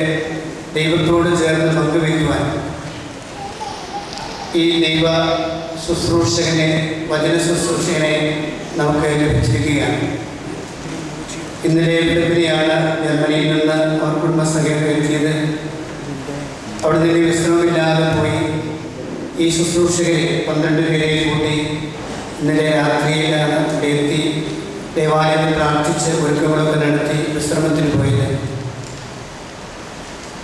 ദൈവത്തോട് ചേർന്ന് പങ്കുവയ്ക്കുവാൻ ഈ ദൈവ ശുശ്രൂഷകനെ, വചന ശുശ്രൂഷകനെ നമുക്ക് ലഭിച്ചിരിക്കുകയാണ്. ഇന്നലെ ഫെബ്രുവരിയാണ് ജർമ്മനിയിൽ നിന്ന് അവർ കുടുംബസംഘം എത്തിയത്. അവിടെ നിന്ന് വിശ്രമമില്ലാതെ പോയി ഈ ശുശ്രൂഷകരെ 12 പേരെ കൂട്ടി ഇന്നലെ രാത്രിയിലാണ് ഇവിടെ എത്തി ദേവാലയത്തിൽ പ്രാർത്ഥിച്ച് ഒരുക്കങ്ങളൊക്കെ നടത്തി വിശ്രമത്തിന് പോയത്.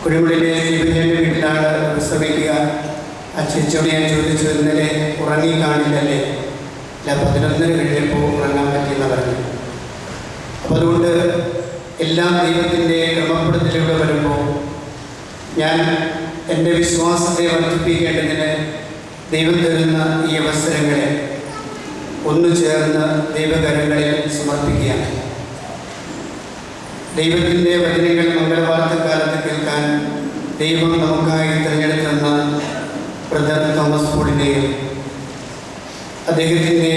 കുഴിമുള്ളിലെ ദീപജൻ്റെ വീട്ടിലാണ് വിശ്രമിക്കുക. ആ ചേച്ചിയോട് ഞാൻ ചോദിച്ചു, ഇന്നലെ ഉറങ്ങി കാണില്ലല്ലേ? അല്ല, 11 കഴിഞ്ഞപ്പോൾ ഉറങ്ങാൻ പറ്റിയെന്ന് പറഞ്ഞു. അപ്പോൾ അതുകൊണ്ട് എല്ലാം ദൈവത്തിൻ്റെ ക്രമപ്പെടുത്തലിലൂടെ വരുമ്പോൾ ഞാൻ എൻ്റെ വിശ്വാസത്തെ വർദ്ധിപ്പിക്കേണ്ടതിന് ദൈവം തരുന്ന ഈ അവസരങ്ങളെ ഒന്നു ചേർന്ന് ദൈവകരങ്ങളിൽ സമർപ്പിക്കുകയാണ്. ദൈവത്തിൻ്റെ വചനങ്ങൾ മംഗളവാർത്തക്കാലത്ത് കേൾക്കാൻ ദൈവം നമുക്കായി തിരഞ്ഞെടുക്കുന്ന ബ്രദർ തോമസ് പോളിനെയും അദ്ദേഹത്തിൻ്റെ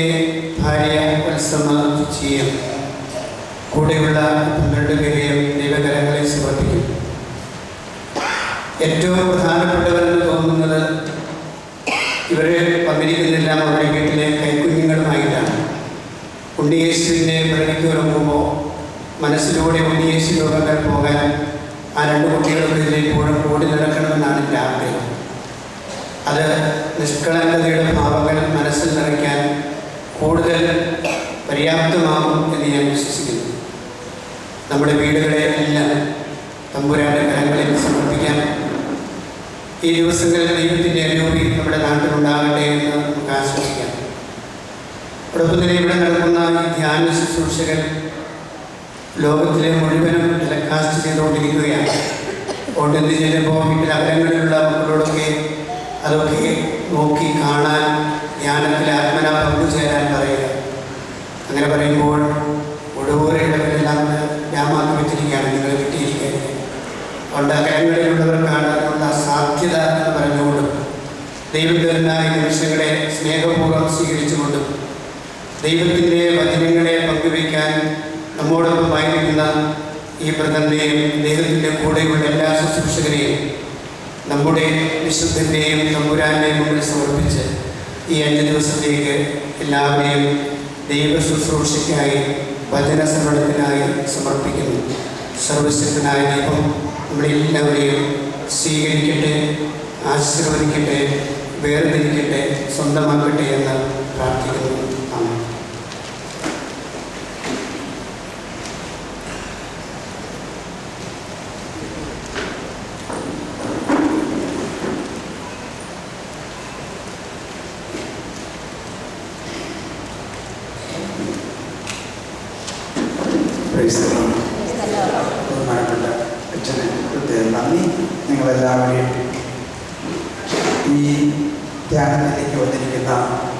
ഭാര്യ വത്സമ ചിച്ചിയും കൂടെയുള്ള 12 പേരെയും ദൈവകരങ്ങളിൽ സമർപ്പിക്കും. ഏറ്റവും പ്രധാനപ്പെട്ടവരെന്ന് തോന്നുന്നത് ഇവരെ വന്നിരിക്കുന്നെല്ലാം അവരുടെ വീട്ടിലെ കൈക്കുഞ്ഞുങ്ങളുമായിട്ടാണ്. ഉണ്ണിയേശുവിൻ്റെ പിറവിക്ക് ഒരുങ്ങുമ്പോൾ മനസ്സിലൂടെ ഉണ്ണിയേശു രോഗങ്ങൾ പോകാൻ ആ 2 കുട്ടികൾക്കെതിരെ ഓടി നടക്കണമെന്നാണ് എൻ്റെ ആഗ്രഹം. അത് നിഷ്കളങ്കതയുടെ ഭാവങ്ങൾ മനസ്സിൽ നിറയ്ക്കാൻ കൂടുതൽ പര്യാപ്തമാകും എന്ന് ഞാൻ വിശ്വസിക്കുന്നു. നമ്മുടെ വീടുകളെ എല്ലാം തമ്പുരാന്റെ കരങ്ങളിൽ സമർപ്പിക്കാൻ ഈ ദിവസങ്ങളിൽ ദൈവത്തിൻ്റെ അനുഭൂതി നമ്മുടെ നാട്ടിലുണ്ടാകട്ടെ എന്ന് നമുക്ക് ആശ്വസിക്കാം. അതോടൊപ്പം തന്നെ ഇവിടെ നടക്കുന്ന ഈ ധ്യാന ശുശ്രൂഷകൾ ലോകത്തിലെ മുഴുവനും ടെലികാസ്റ്റ് ചെയ്തുകൊണ്ടിരിക്കുകയാണ്. ഓണ്ടെന്ത് ചെല്ലുമ്പോൾ വീട്ടിൽ അകലങ്ങളിലുള്ള മക്കളോടൊക്കെ അതൊക്കെ നോക്കി കാണാൻ, ധ്യാനത്തിൽ ആത്മന പങ്കുചേരാൻ പറയുക. അങ്ങനെ പറയുമ്പോൾ ഒടുവോരെ ഇടങ്ങളിലെല്ലാം ഞാമാക്കി വെച്ചിരിക്കുകയാണ്, നിങ്ങൾ കിട്ടിയിരിക്കുന്നത്. അതുകൊണ്ട് അകലങ്ങളിലുള്ളവർക്കാണ് അതിനുള്ള സാധ്യത എന്ന് പറഞ്ഞുകൊണ്ടും ദൈവം തരുന്ന ഈ നിമിഷങ്ങളെ സ്നേഹപൂർവ്വം സ്വീകരിച്ചുകൊണ്ടും ദൈവത്തിൻ്റെ വചനങ്ങളെ പങ്കുവയ്ക്കാൻ നമ്മോടൊപ്പമായിരിക്കുന്ന ഈ ബ്രദറിനെയും അദ്ദേഹത്തിൻ്റെ കൂടെയുള്ള എല്ലാ ശുശ്രൂഷകരെയും നമ്മുടെ വിശുദ്ധൻ്റെയും തമ്പുരാൻ്റെയും മുന്നിൽ സമർപ്പിച്ച് ഈ 5 ദിവസത്തേക്ക് എല്ലാവരെയും ദൈവ ശുശ്രൂഷയ്ക്കായി, വചന ശ്രവണത്തിനായി സമർപ്പിക്കുന്നു. സർവശക്തനായ ദൈവം നമ്മളെല്ലാവരെയും സ്വീകരിക്കട്ടെ, ആശീർവദിക്കട്ടെ, വേർതിരിക്കട്ടെ, സ്വന്തമാക്കട്ടെ എന്ന് പ്രാർത്ഥിക്കുന്നു. ആമേൻ. ബഹുമാനപ്പെട്ട അച്ഛന് പ്രത്യേകം നന്ദി. നിങ്ങളെല്ലാവരെയും ഈ ധ്യാനത്തിലേക്ക് വന്നിരിക്കുന്ന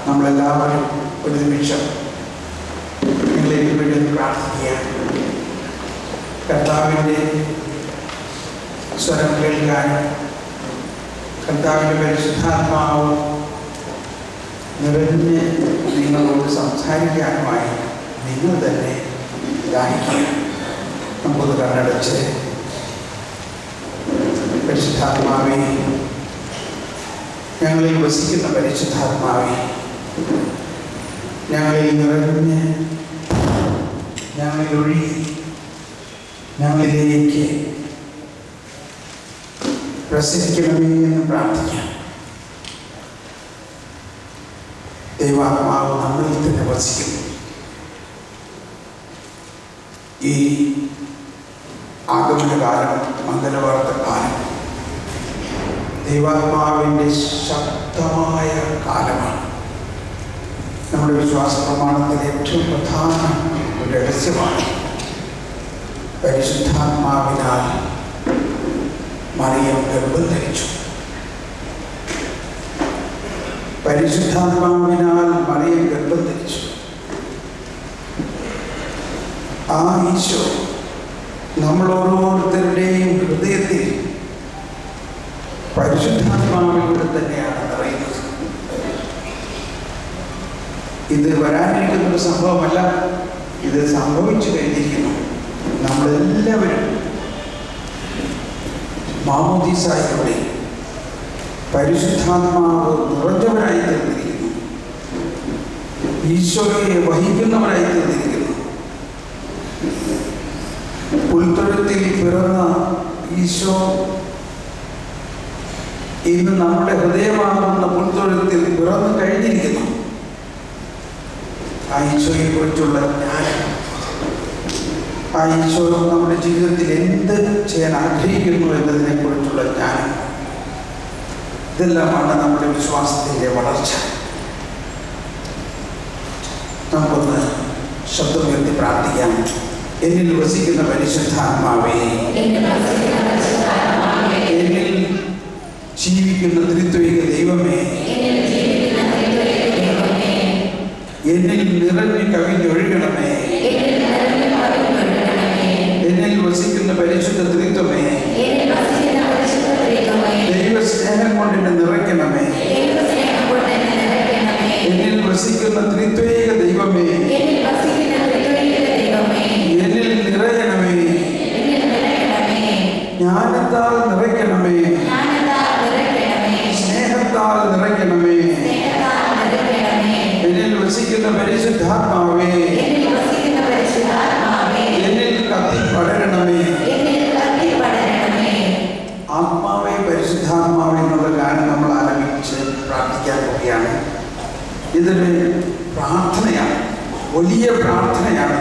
നമ്മളെല്ലാവരും ഒരു നിമിഷം നിങ്ങളേക്ക് വേണ്ടി പ്രാർത്ഥിക്കുകയാണ്. കർത്താവിൻ്റെ സ്വരം കേൾക്കാനും കർത്താവിൻ്റെ പരിശുദ്ധാത്മാവ് നിറഞ്ഞ് നിങ്ങളോട് സംസാരിക്കാനുമായി നിങ്ങൾ തന്നെ ദാഹിക്കുക. നമുക്കൊന്ന് കണ്ണടച്ച് പരിശുദ്ധാത്മാവേ, ഞങ്ങളിൽ വസിക്കുന്ന പരിശുദ്ധാത്മാവേ, ഞങ്ങളിൽ നിറഞ്ഞ് ഞങ്ങളിൽ ഒഴുകി ഞങ്ങളിലേക്ക് പ്രസരിക്കണമേ എന്ന് പ്രാർത്ഥിക്കാം. ദൈവാത്മാവ് നമ്മളിൽ തന്നെ വസിക്കുന്നു. ഈ ആഗമനകാലം, മംഗളവാർത്തക്കാലം ദൈവാത്മാവിൻ്റെ ശക്തമായ കാലമാണ്. നമ്മുടെ വിശ്വാസ പ്രമാണത്തിലെ ഏറ്റവും പ്രധാന ഒരു രഹസ്യമാണ് പരിശുദ്ധാത്മാവിനാൽ മറിയം ഗർഭം ധരിച്ചു. പരിശുദ്ധാത്മാവിനാൽ മറിയം ഗർഭം ധരിച്ചു. ആ ഈശോ നമ്മൾ ഓരോരുത്തരുടെയും ഹൃദയത്തിൽ പരിശുദ്ധാത്മാവിലൂടെ തന്നെയാണ് നിറയുന്നത്. ഇത് വരാനിരിക്കുന്നൊരു സംഭവമല്ല, ഇത് സംഭവിച്ചു കഴിഞ്ഞിരിക്കുന്നു. നമ്മളെല്ലാവരും മാമോദീസായിലൂടെ പരിശുദ്ധാത്മാവ് നിറഞ്ഞവരായി തീർന്നിരിക്കുന്നു. ഈശോയെ വഹിക്കുന്നവരായി തീർന്നിരിക്കുന്നു. പുൽത്തൊഴുത്തിൽ പിറന്ന ഈശോ ഇന്ന് നമ്മുടെ ഹൃദയമാകുന്ന പുൽത്തൊഴുത്തിൽ പിറന്നു കഴിഞ്ഞിരിക്കുന്നു. ആ ഈശോയെ കുറിച്ചുള്ള ജ്ഞാനം, ആ ഈശോ നമ്മുടെ ജീവിതത്തിൽ എന്ത് ചെയ്യാൻ ആഗ്രഹിക്കുന്നു എന്നതിനെ കുറിച്ചുള്ള ജ്ഞാനം, ഇതെല്ലാമാണ് നമ്മുടെ വിശ്വാസത്തിൻ്റെ വളർച്ച. നമുക്കൊന്ന് ശബ്ദമുയർത്തി പ്രാർത്ഥിക്കാം. എന്നിൽ വസിക്കുന്ന പരിശുദ്ധാത്മാവേ, എന്നിൽ ജീവിക്കുന്ന ത്രിത്വൈക ദൈവമേ, എന്നിൽ നിറഞ്ഞു കവിഞ്ഞൊഴുകണമേ. എന്നിൽ വസിക്കുന്ന പരിശുദ്ധ ത്രിത്വമേ, ദൈവസ്നേഹം കൊണ്ട് എന്നെ നിറയ്ക്കണമേ. എന്നിൽ വസിക്കുന്ന ത്രിത്വൈക ദൈവമേ, എന്നിൽ നിറയണമേ. ജ്ഞാനത്താൽ നിറയ്ക്കണമേ, സ്നേഹത്താൽ നിറയ്ക്കണമേ. എന്നിൽ വസിക്കുന്ന പരിശുദ്ധാത്മാവേ, എന്നിൽ കത്തി പടരണമേ. ആത്മാവേ പരിശുദ്ധാത്മാവേ എന്നുള്ള ഗാനം നമ്മൾ ആരംഭിച്ച് പ്രാർത്ഥിക്കാൻ പോവുകയാണ്. ഇതൊരു പ്രാർത്ഥനയാണ്, വലിയ പ്രാർത്ഥനയാണ്.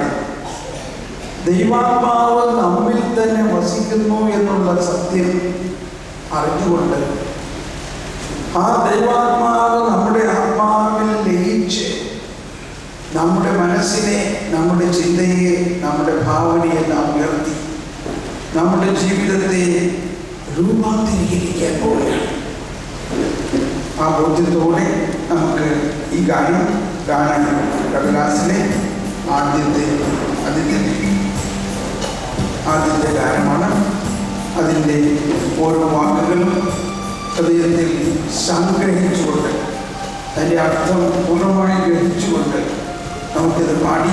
ദൈവാത്മാവ് നമ്മിൽ തന്നെ വസിക്കുന്നു എന്നുള്ള സത്യം അറിഞ്ഞുകൊണ്ട് ആ ദൈവാത്മാവ് നമ്മുടെ ആത്മാവിൽ ലയിച്ച് നമ്മുടെ മനസ്സിനെ, നമ്മുടെ ചിന്തയെ, നമ്മുടെ ഭാവനയെല്ലാം ഉയർത്തി നമ്മുടെ ജീവിതത്തെ രൂപാന്തരീകരിക്കാൻ പോവുകയാണ്. ആ ബോധ്യത്തോടെ നമുക്ക് ഈ ഗാനം കടലാസിലെ ആദ്യത്തെ ഗാനമാണ്. അതിൻ്റെ ഓരോ വാക്കുകളും ഹൃദയത്തിൽ സംഗ്രഹിച്ചുകൊണ്ട്, അതിൻ്റെ അർത്ഥം പൂർണ്ണമായി ഗ്രഹിച്ചുകൊണ്ട് നമുക്കിത് പാടി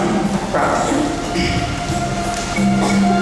പ്രാർത്ഥിക്കാം. Amen.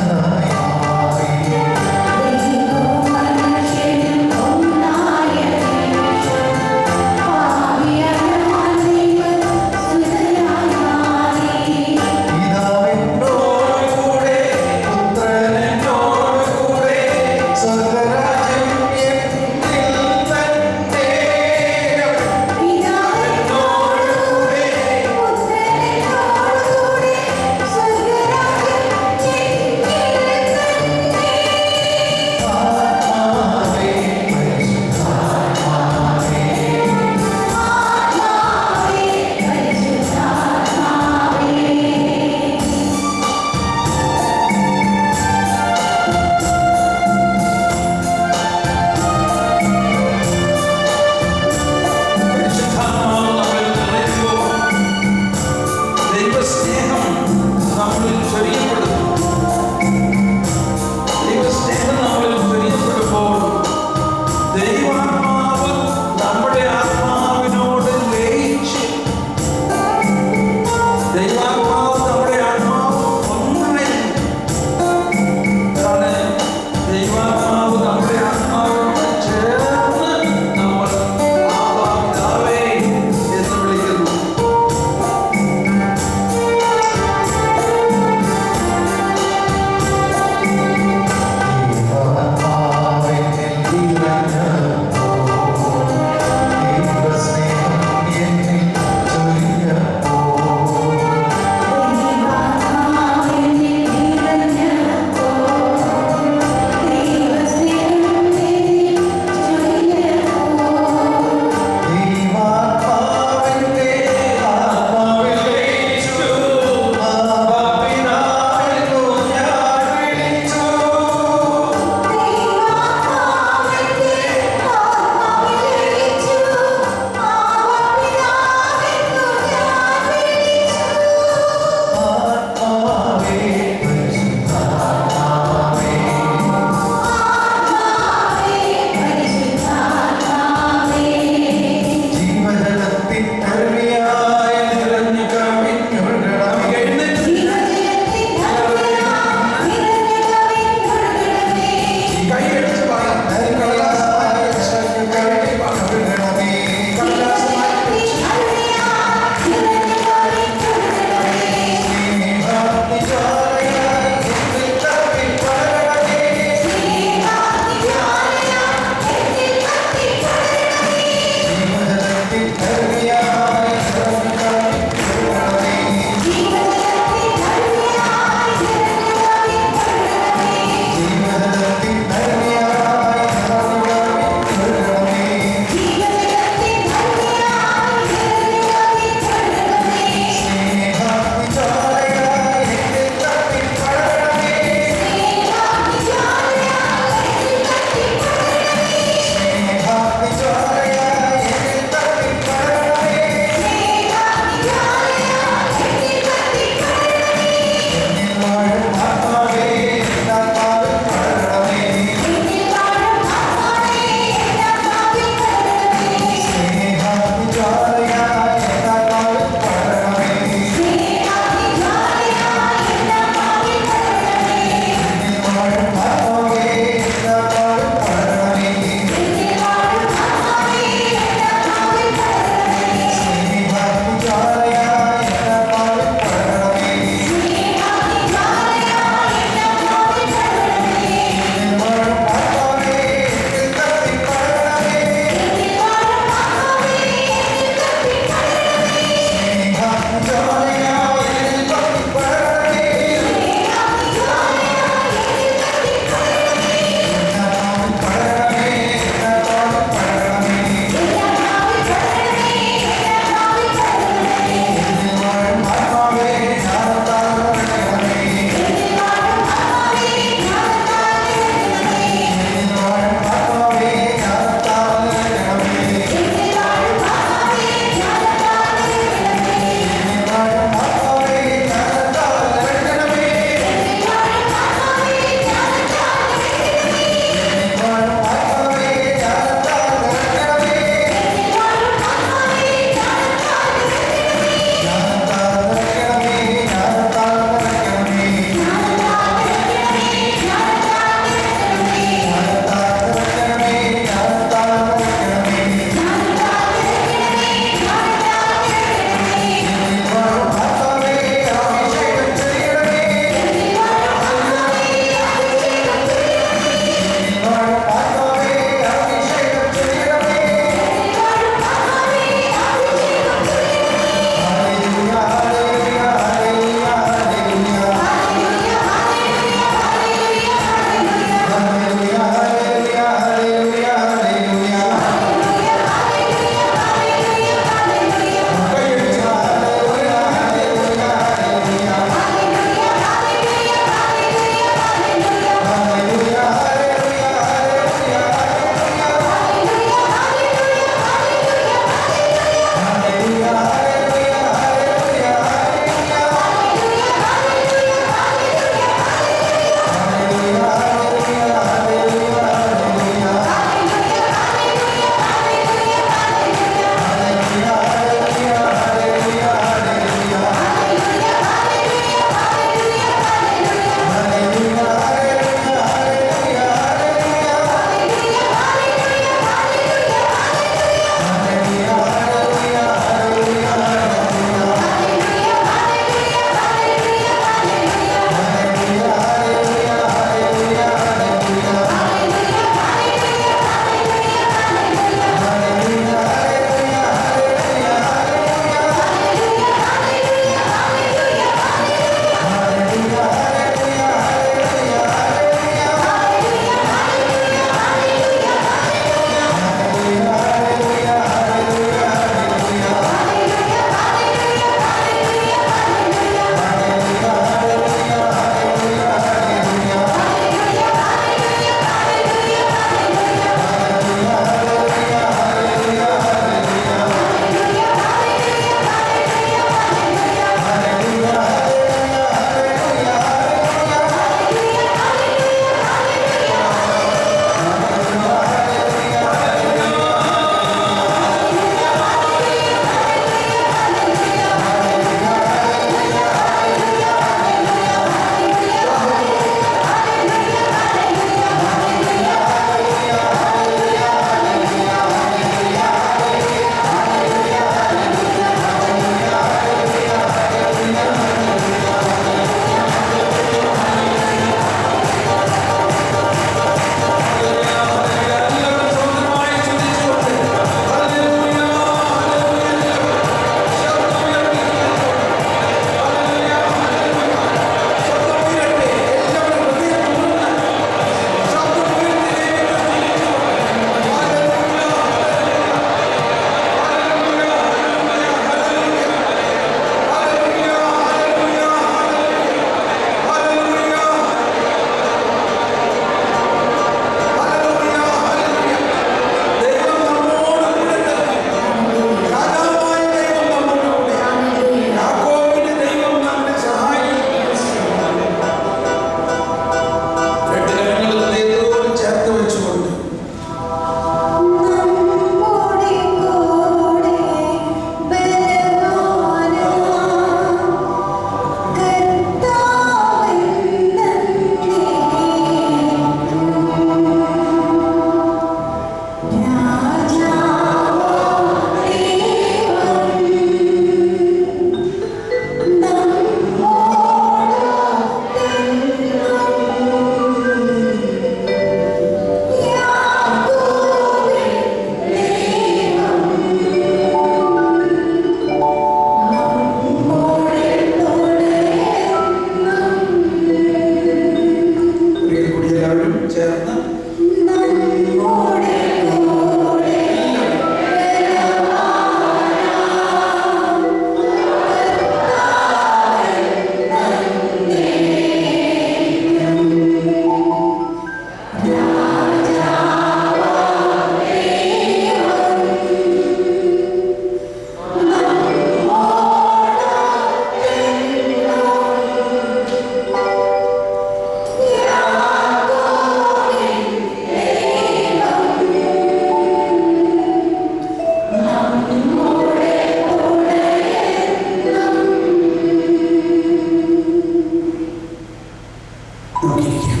നോക്കിയിരിക്കാം.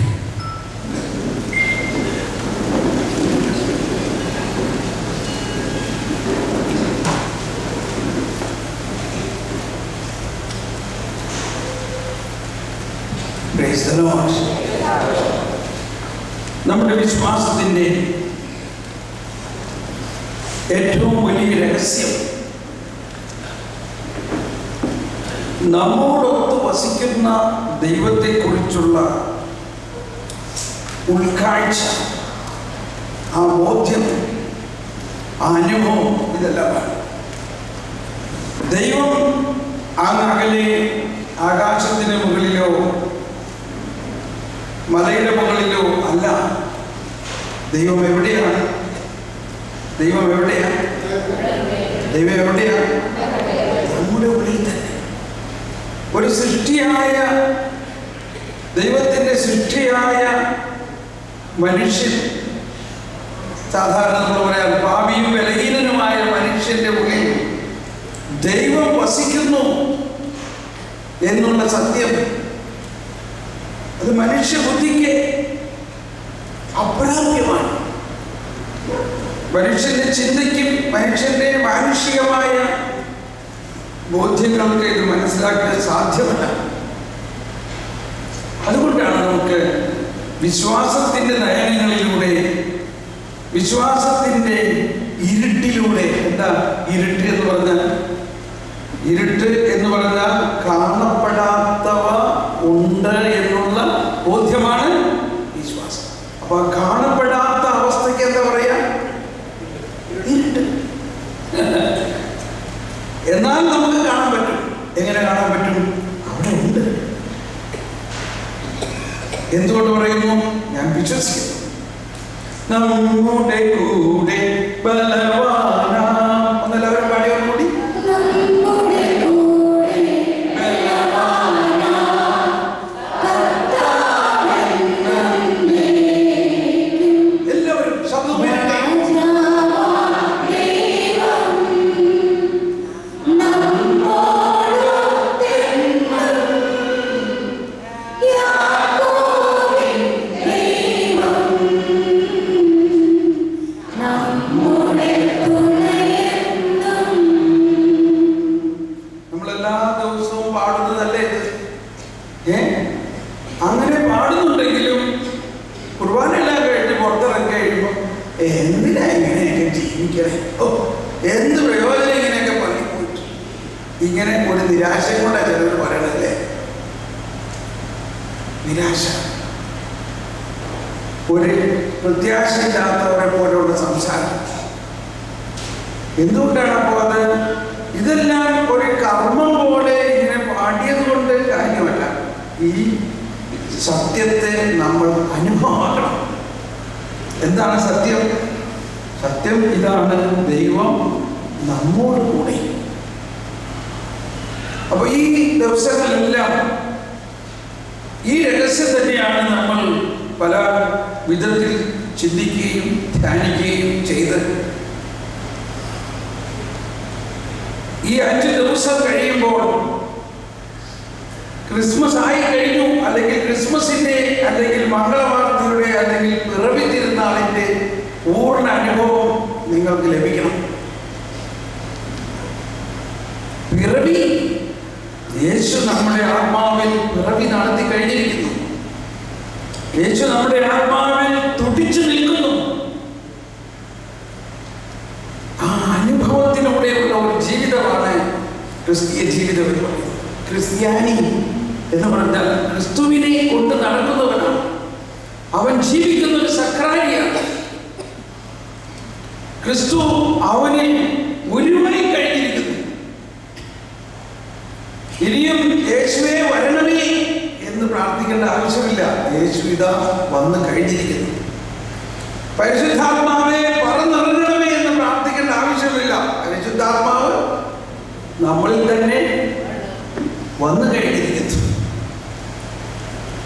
Praise the Lord. നമ്മുടെ വിശ്വാസത്തിൻ്റെ ഏറ്റവും വലിയ രഹസ്യം നമ്മോടൊത്ത് വസിക്കുന്ന ദൈവത്തെക്കുറിച്ചുള്ള ഉൾക്കാഴ്ച, ആ ബോധ്യം, ആ അനുഭവം, ഇതെല്ലാമാണ്. ദൈവം അകലെ ആകാശത്തിന് മുകളിലോ മലയുടെ മുകളിലോ അല്ല. ദൈവം എവിടെയാണ്? ദൈവം എവിടെയാണ്? ദൈവം എവിടെയാണ്? നമ്മുടെ ഉള്ളിൽ തന്നെ. ഒരു സൃഷ്ടിയായ ദൈവത്തിൻ്റെ സൃഷ്ടിയായ മനുഷ്യൻ, സാധാരണ നമ്മൾ പറയാം പാപിയും ബലഹീനനുമായ മനുഷ്യന്റെ ഉള്ളിൽ ദൈവം വസിക്കുന്നു എന്നുള്ള സത്യം, അത് മനുഷ്യബുദ്ധിക്ക് അപ്രാപ്യമാണ്. മനുഷ്യന്റെ ചിന്തയ്ക്കും മനുഷ്യന്റെ മാനുഷികമായ ബോധ്യങ്ങൾക്ക് ഇത് മനസ്സിലാക്കാൻ സാധ്യമല്ല. അതുകൊണ്ടാണ് നമുക്ക് വിശ്വാസത്തിൻ്റെ നയനങ്ങളിലൂടെ, വിശ്വാസത്തിൻ്റെ ഇരുട്ടിലൂടെ, എന്താ ഇരുട്ട് എന്ന് പറഞ്ഞാൽ? ഇരുട്ട് എന്ന് പറഞ്ഞാൽ കാണപ്പെടാത്തവ ഉണ്ട് എന്നുള്ള ബോധ്യമാണ് വിശ്വാസം. അപ്പൊ കാണപ്പെടാത്ത അവസ്ഥയ്ക്ക് എന്താ പറയാ? ഇരുട്ട്. എന്നാൽ നമുക്ക് കാണാൻ പറ്റും. എങ്ങനെ കാണാൻ പറ്റും? അവിടെ ഉണ്ട്. എന്തുകൊണ്ട് പറയുന്നു? ഞാൻ വിശ്വസിക്കുന്നു. നമ്മുടെ കൂടെ ബലവാന, ഒന്നെല്ലാവരും പാടിയോടുകൂടി. എല്ലാവരും ശബ്ദം അങ്ങനെ പാടുന്നുണ്ടെങ്കിലും കുർബാനയെല്ലാം കഴിഞ്ഞ് പുറത്തിറങ്ങി കഴിയുമ്പോൾ എന്തിനാ ഇങ്ങനെയൊക്കെ ജീവിക്കണേ, ഓ എന്ത് പ്രയോജനം ഇങ്ങനെയൊക്കെ പണിപ്പോയിട്ട്, ഇങ്ങനെ ഒരു നിരാശ കൊണ്ടാണ് ചിലർ പറയണല്ലേ. നിരാശ, ഒരു പ്രത്യാശയില്ലാത്തവരെ പോലുള്ള സംസാരം. എന്തുകൊണ്ടാണ് അപ്പോൾ അത്? ഇതെല്ലാം ഒരു കർമ്മം പോലെ ഇങ്ങനെ പാടിയത് കൊണ്ട് കാര്യമല്ല. ഈ സത്യത്തെ നമ്മൾ അനുഭവമാക്കണം. എന്താണ് സത്യം? സത്യം ഇതാണ്, ദൈവം നമ്മോട് കൂടെ. അപ്പൊ ഈ ദിവസങ്ങളെല്ലാം ഈ രഹസ്യം തന്നെയാണ് നമ്മൾ പല വിധത്തിൽ ചിന്തിക്കുകയും ധ്യാനിക്കുകയും ചെയ്ത് ഈ 5 ദിവസം കഴിയുമ്പോൾ ക്രിസ്മസ് ആയി കഴിഞ്ഞു, അല്ലെങ്കിൽ ക്രിസ്മസിന്റെ അല്ലെങ്കിൽ മംഗളവാർത്തയുടെ അല്ലെങ്കിൽ പിറവി തിരുനാളിന്റെ പൂർണ്ണ അനുഭവം നിങ്ങൾക്ക് ലഭിക്കണം. പിറവി, യേശു നമ്മുടെ ആത്മാവിൽ പിറവി നടത്തി കഴിഞ്ഞിരിക്കുന്നു. യേശു നമ്മുടെ ആത്മാവിൽ തുടിച്ചു നിൽക്കുന്നു. ആ അനുഭവത്തിലൂടെയുള്ള ഒരു ജീവിതമാണ് ക്രിസ്തീയ ജീവിതം എന്ന് പറയുന്നത്. ക്രിസ്ത്യാനി എന്ന് പറഞ്ഞാൽ ക്രിസ്തുവിനെ കൊണ്ട് നടക്കുന്നവനാണ്. അവൻ ജീവിക്കുന്ന ഒരു സക്രാരിയാണ്. ക്രിസ്തു അവനിൽ മുഴുവൻ കഴിഞ്ഞിരിക്കുന്നു. ഇനിയും യേശുവേ വരണമേ എന്ന് പ്രാർത്ഥിക്കേണ്ട ആവശ്യമില്ല. യേശു ഇതാ വന്ന് കഴിഞ്ഞിരിക്കുന്നു. പരിശുദ്ധാത്മാവെ പറന്നിറങ്ങണമേ എന്ന് പ്രാർത്ഥിക്കേണ്ട ആവശ്യമില്ല. പരിശുദ്ധാത്മാവ് നമ്മളിൽ തന്നെ വന്നു കഴിഞ്ഞിരിക്കുന്നു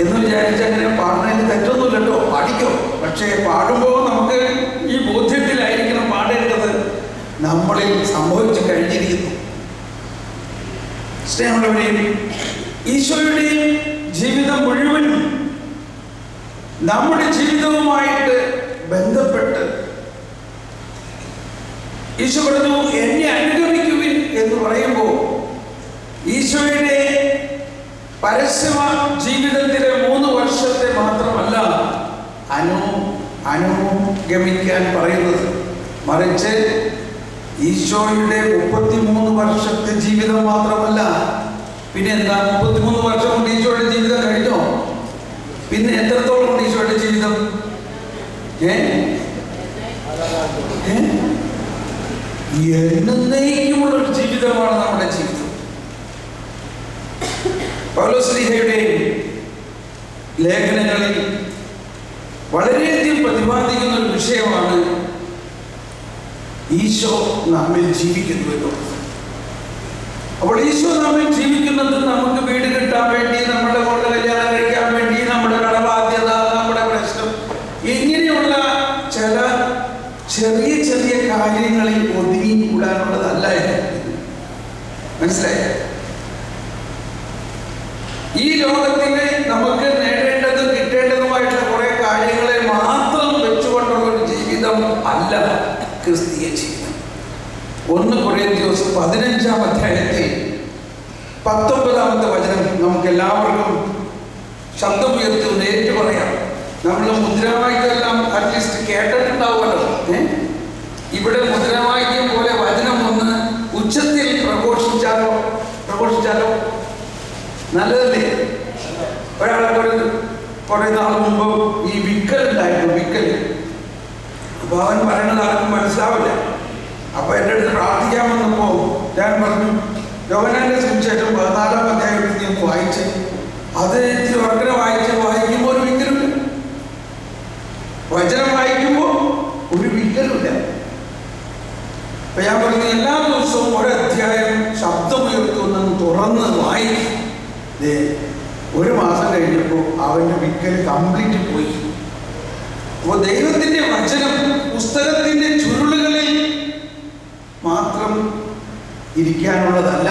എന്ന് വിചാരിച്ച് അങ്ങനെ പാടുന്നതിന് തെറ്റൊന്നുമില്ലല്ലോ, പാടിക്കോ. പക്ഷേ പാടുമ്പോൾ നമുക്ക് ഈ ബോധ്യത്തിലായിരിക്കണം പാടേണ്ടത്. നമ്മളിൽ സംഭവിച്ചു കഴിഞ്ഞിരിക്കുന്നു. സ്നേഹമുള്ളവരെയും, ഈശോയുടെയും ജീവിതം മുഴുവൻ നമ്മുടെ ജീവിതവുമായിട്ട് ബന്ധപ്പെട്ട് ഈശോ പറഞ്ഞു, എന്നെ അനുഗമിക്കുവിൻ എന്ന് പറയുമ്പോൾ ഈശോയുടെ പരസ്യ ജീവിതത്തിലെ 3 വർഷത്തെ മാത്രമല്ല അനുഗമിക്കാൻ പറയുന്നത്, മറിച്ച് ഈശോയുടെ 33 വർഷത്തെ ജീവിതം മാത്രമല്ല. പിന്നെ എന്താ, 33 വർഷം കൊണ്ട് ഈശോയുടെ ജീവിതം കഴിഞ്ഞോ? പിന്നെ എത്രത്തോളം കൊണ്ട് ഈശോയുടെ ജീവിതം? എന്നേക്കുമുള്ളൊരു ജീവിതമാണ് നമ്മുടെ ജീവിതം. പൗലോസ്ലീഹയുടെ ലേഖനങ്ങളിൽ വളരെയധികം പ്രതിപാദിക്കുന്ന ഒരു വിഷയമാണ് ഈശോ നമ്മിൽ ജീവിക്കുന്നു എന്നുള്ളത്. അപ്പോൾ ഈശോ നമ്മിൽ ജീവിക്കുന്നത് നമുക്ക് വീട് കിട്ടാൻ വേണ്ടി, നമ്മുടെ കൊണ്ട് കല്യാണം കഴിക്കാൻ വേണ്ടി, നമ്മുടെ കടബാധ്യത, നമ്മുടെ പ്രശ്നം, ഇങ്ങനെയുള്ള ചില ചെറിയ ചെറിയ കാര്യങ്ങളിൽ ഒതുങ്ങി കൂടാനുള്ളതല്ല. മനസ്സിലായ? ഈ ലോകത്തിലെ നമുക്ക് നേടേണ്ടതും കിട്ടേണ്ടതുമായിട്ടുള്ള കുറെ കാര്യങ്ങളെ മാത്രം വെച്ചുകൊണ്ടുള്ള ഒരു ജീവിതം അല്ല ക്രിസ്തീയ ജീവിതം. 1 കൊരിന്ത്യർ 15-ാം അധ്യായത്തിൽ 19-ാമത്തെ വചനം നമുക്ക് എല്ലാവർക്കും ശബ്ദമുയർത്തി ഒന്ന് ഏറ്റു പറയാം. നമ്മൾ മുദ്രാവാക്യമെല്ലാം അറ്റ്ലീസ്റ്റ് കേട്ടിട്ടുണ്ടാവുമല്ലോ. ഇവിടെ മുദ്രാവാക്യം പോലെ വചനം ഒന്ന് ഉച്ചത്തിൽ പ്രഘോഷിച്ചാലോ നല്ലതല്ലേ? ഒരാളെ കുറെ നാൾ മുമ്പ് ഈ വിക്കലുണ്ടായിരുന്നു, വിക്കല്. അപ്പൊ അവൻ പറയുന്നത് ആർക്കും മനസ്സിലാവില്ല. അപ്പൊ എൻ്റെ അടുത്ത് പ്രാർത്ഥിക്കാൻ വന്നപ്പോ ഞാൻ പറഞ്ഞു, യോഹന്നാന്റെ സുവിശേഷം 14-ാം അധ്യായത്തിൽ ഞാൻ വായിച്ച്, അത് ഇത്തിരി വർക്കനെ വായിക്കുമ്പോൾ ഒരു വിക്കലുണ്ട്. വചനം വായിക്കുമ്പോൾ ഒരു വിക്കലുമില്ല. അപ്പൊ ഞാൻ പറഞ്ഞു, എല്ലാ ദിവസവും ഒരധ്യായം ശബ്ദമുയർത്തുന്ന തുറന്ന് വായിക്കും. 1 മാസം കഴിഞ്ഞപ്പോൾ അവന്റെ വിക്കൽ കംപ്ലീറ്റ് പോയി. അപ്പോൾ ദൈവത്തിന്റെ വചനം പുസ്തകത്തിന്റെ ചുരുളുകളിൽ മാത്രം ഇരിക്കാനുള്ളതല്ല,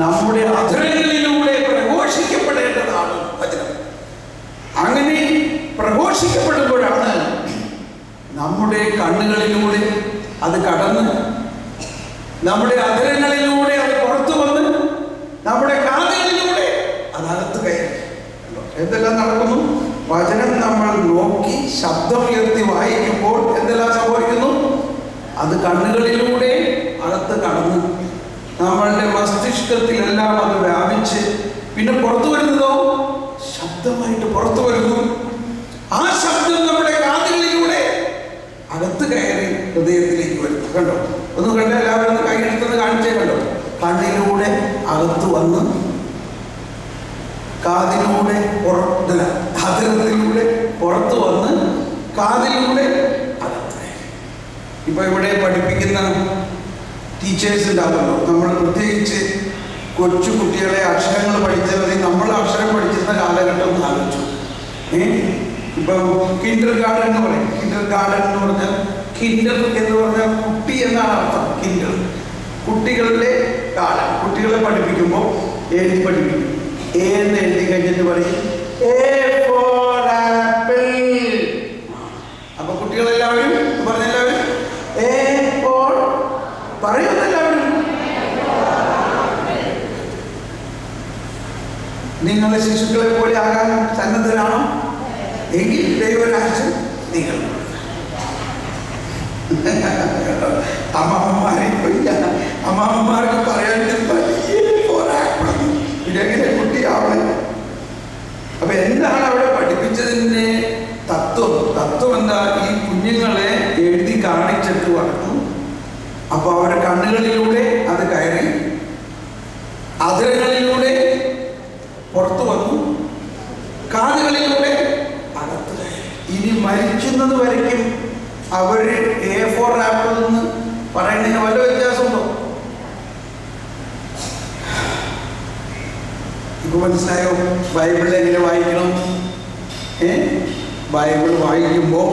നമ്മുടെ അധരങ്ങളിലൂടെ പ്രഘോഷിക്കപ്പെടേണ്ടതാണ് വചനം. അങ്ങനെ പ്രഘോഷിക്കപ്പെടുമ്പോഴാണ് നമ്മുടെ കണ്ണുകളിലൂടെ അത് കടന്ന്, നമ്മുടെ അധരങ്ങളിലൂടെ അത് പുറത്തു വന്ന്, നമ്മുടെ കാതുകളിലൂടെ അതകത്ത് കയറി. എന്തെല്ലാം നടക്കുന്നു? വചനം നമ്മൾ നോക്കി ശബ്ദമുയർത്തി വായിക്കുമ്പോൾ എന്തെല്ലാം സംഭവിക്കുന്നു? അത് കണ്ണുകളിലൂടെ അകത്ത് കടന്ന് നമ്മളുടെ മസ്തിഷ്കത്തിലെല്ലാം അത് വ്യാപിച്ച് പിന്നെ പുറത്തു വരുന്നതോ ശബ്ദമായിട്ട് പുറത്തു വരുന്നു. ആ ശബ്ദം നമ്മുടെ കാതുകളിലൂടെ അകത്ത് കയറി ഹൃദയത്തിലേക്ക് വരുന്നു. കണ്ടോ? ഒന്ന് കണ്ട, എല്ലാവരും ഒന്ന് കൈയെടുത്തെന്ന് കാണിച്ചേ. കണ്ടോ? കണ്ണിലൂടെ അകത്ത് വന്ന്, കാതിലൂടെ ഹൃദയത്തിലൂടെ പുറത്തു വന്ന്, കാതിലൂടെ അകത്ത് കയറി. ഇപ്പൊ ഇവിടെ പഠിപ്പിക്കുന്ന ടീച്ചേഴ്സ് ഉണ്ടാവുമല്ലോ, നമ്മൾ പ്രത്യേകിച്ച് കൊച്ചു കുട്ടികളെ അക്ഷരങ്ങൾ പഠിച്ചവരെ നമ്മൾ അക്ഷരം പഠിച്ചിരുന്ന കാലഘട്ടം ഒന്ന് ആലോചിച്ചു. ഇപ്പൊ കിൻഡർ ഗാർഡൻ എന്ന് പറയും. കിൻഡർ ഗാർഡൻ എന്ന് പറഞ്ഞാൽ, കിൻഡർ എന്ന് പറഞ്ഞാൽ കുട്ടി എന്നാണ് അർത്ഥം. കിൻഡർ കുട്ടികളുടെ കാലം. കുട്ടികളെ പഠിപ്പിക്കുമ്പോൾ എഴുതി പഠിപ്പിക്കും. എന്ന് എഴുതി കഴിഞ്ഞിട്ട് പറയും A for apple. അപ്പൊ കുട്ടികളെല്ലാവരും പറഞ്ഞെല്ലാവരും A for പറയുമെന്നെല്ലാവരും. നിങ്ങളുടെ ശിശുക്കളെ പോലെ ആകാൻ സന്നദ്ധരാണോ? എങ്കിൽ ദൈവരാജ്യം നിങ്ങൾ. അമ്മാമ്മമാർക്ക് പറയാൻ ഇതെങ്ങനെ കുട്ടിയാവണം. അപ്പൊ എന്താണ് അവിടെ പഠിപ്പിച്ചതിന്റെ തത്വം എന്താ? ഈ കുഞ്ഞുങ്ങളെ എഴുതി കാണിച്ചിട്ട് വളർന്നു. അപ്പൊ അവരുടെ കണ്ണുകളിലൂടെ അത് കയറി, അതിരകളിലൂടെ പുറത്തു വന്നു, കാതുകളിലൂടെ അകത്ത് കയറി. ഇനി മരിക്കുന്നത് വരയ്ക്കും അവർ A for apple എന്ന് പറയുന്നതിന് വല്ല വ്യത്യാസമുണ്ടോ? ഇപ്പൊ മനസ്സിലായോ ബൈബിൾ എങ്ങനെ വായിക്കണം? ബൈബിൾ വായിക്കുമ്പോൾ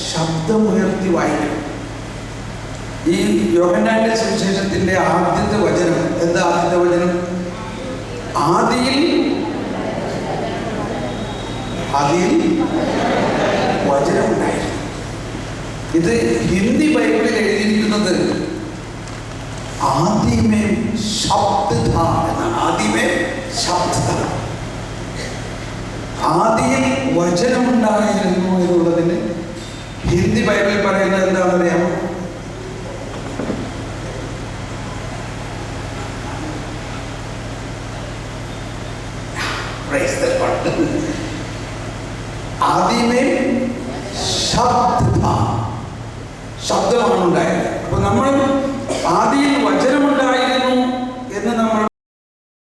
ശബ്ദമുയർത്തി വായിക്കണം. ഈ യോഹന്നാന്റെ സുവിശേഷത്തിന്റെ ആദ്യത്തെ വചനം എന്താ? ആദ്യത്തെ വചനം ആദിയിൽ വചനമുണ്ടായിരുന്നു. ഇത് ഹിന്ദി ബൈബിളിൽ എഴുതിയിരിക്കുന്നത് ആദിമേ ശബ്ദ എന്നാണ്. ആദിമേ ശബ്ദ, ആദിയിൽ വചനമുണ്ടായിരുന്നു എന്നുള്ളതിന് ഹിന്ദി ബൈബിളിൽ പറയുന്നത് എന്താണെന്ന് അറിയാമോ? ആദിമേ ശബ്ദമാണ് ഉണ്ടായത്. അപ്പൊ നമ്മൾ ആദിയിൽ